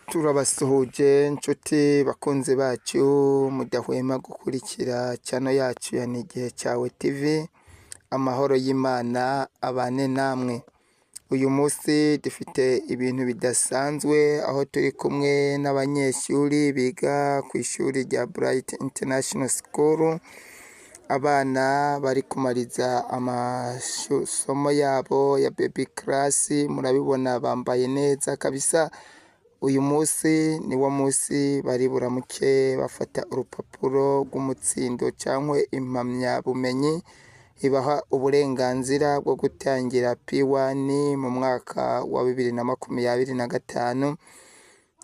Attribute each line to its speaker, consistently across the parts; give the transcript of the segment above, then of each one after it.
Speaker 1: turabasuhuje nshuti bakunze bacu mudahwema gukurikira channel yacu ya N'igihe cyawe TV. Amahoro y'Imana abane namwe. Uyu munsi dufite ibintu bidasanzwe aho turi kumwe n'abanyeshuri biga ku ishuri rya Bright International School. Abana bari kumariza amasomo yabo ya baby class, murabibona bambaye neza kabisa. Uyu munsi ni wo munsi bari buramuke bafata urupapuro rw'umutsindo cyangwa impamya bumenyi ibaha uburenganzira bwo gutangira P1 mu mwaka wa 2025.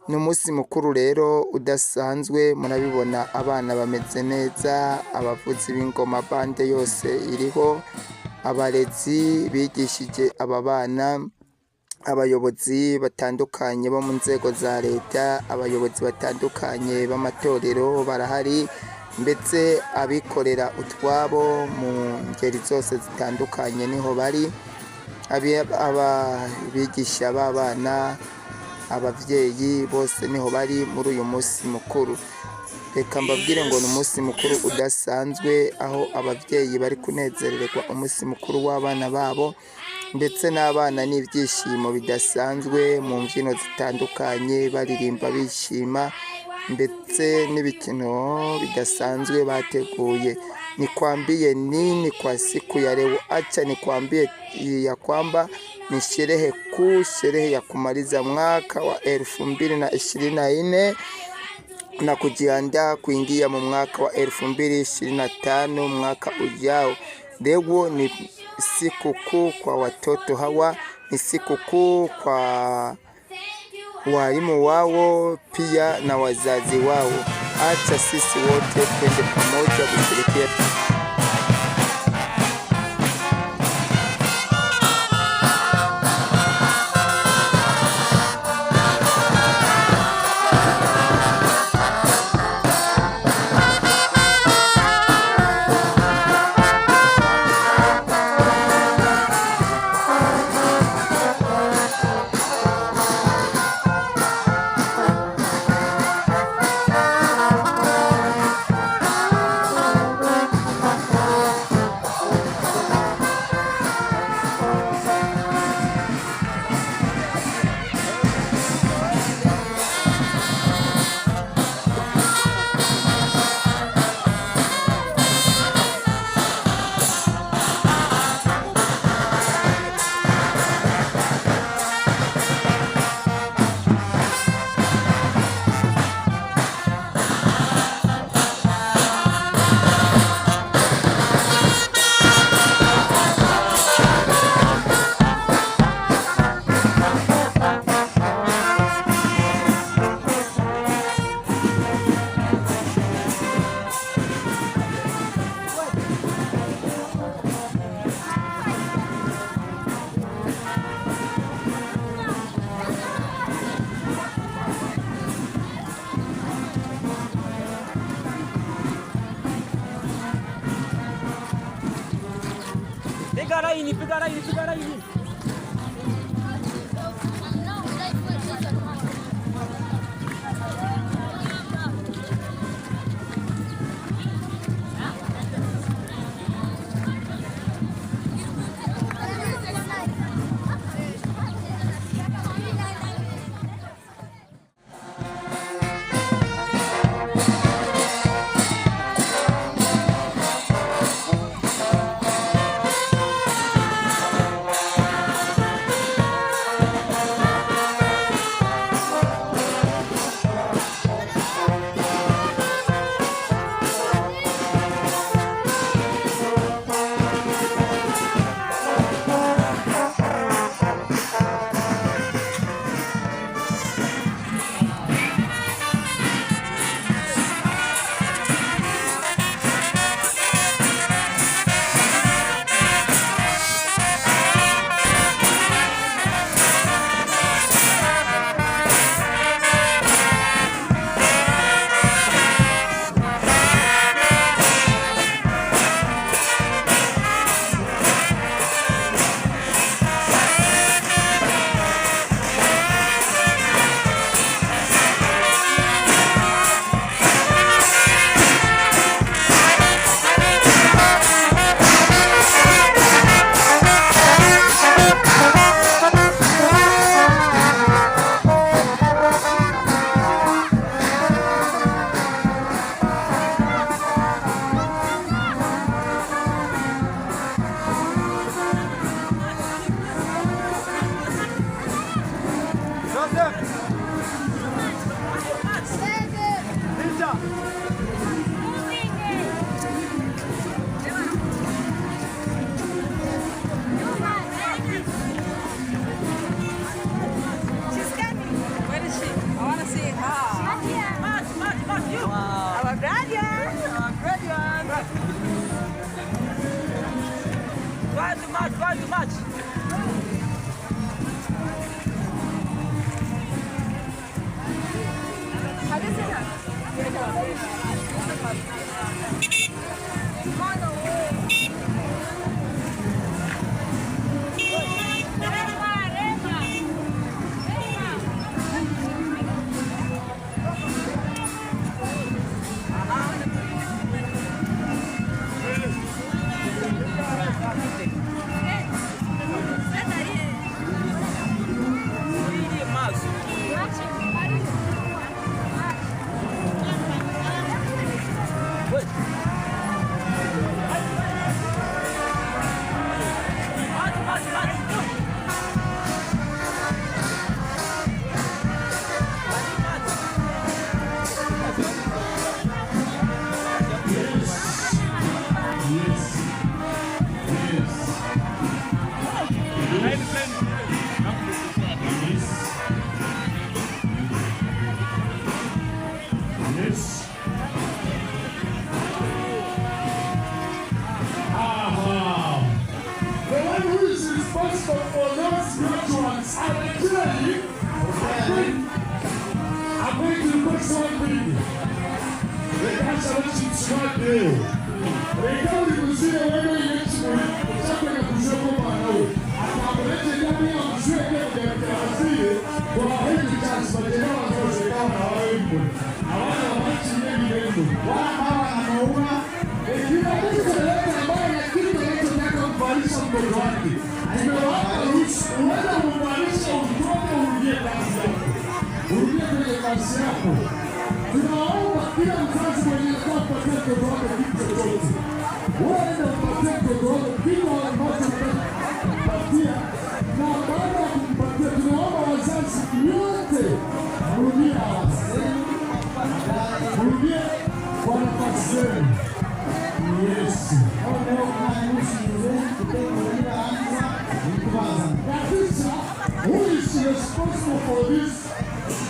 Speaker 1: Ni umunsi mukuru rero udasanzwe, murabibona abana bameze neza, abavuzi b'ingoma bande yose iriho, abarezi bigishije aba bana, abayobozi batandukanye bo mu nzego za leta, abayobozi batandukanye b'amatorero barahari, ndetse abikorera utwabo mu ngeri zose zitandukanye niho bari, abigisha b'abana, abavyeyi bose niho bari muri uyu munsi mukuru. Reka mbabwire ngo ni umunsi mukuru udasanzwe aho abavyeyi bari kunezererwa umunsi mukuru w'abana babo, ndetse n'abana n'ibyishimo bidasanzwe mu mbyino zitandukanye baririmba bishima, ndetse n'ibikino bidasanzwe bateguye. Nikwambie nini kwa siku ya leo? Acha nikwambie ya kwamba ni sherehe kuu, sherehe ya kumaliza mwaka wa 2024 na kujiandaa kuingia mu mwaka wa 2025, mwaka ujao. Leo ni siku kuu kwa watoto hawa, ni siku kuu kwa walimu wao pia na wazazi wao. Acha sisi wote twende pamoja kusherehekea.
Speaker 2: Pegara ini. Vai do match.
Speaker 3: Responsible for this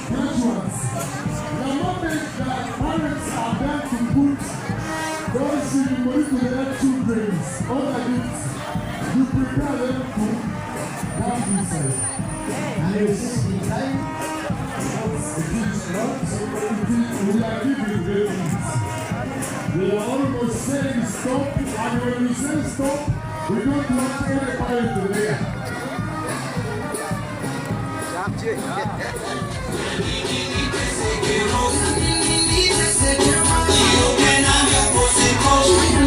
Speaker 3: graduates. The moment that parents are there to put those money to their children, all the gifts, you prepare them to come inside. Yes. It is not, we are giving them things. We are almost saying stop, and when we say stop, we don't want anybody to there.
Speaker 4: Thank you.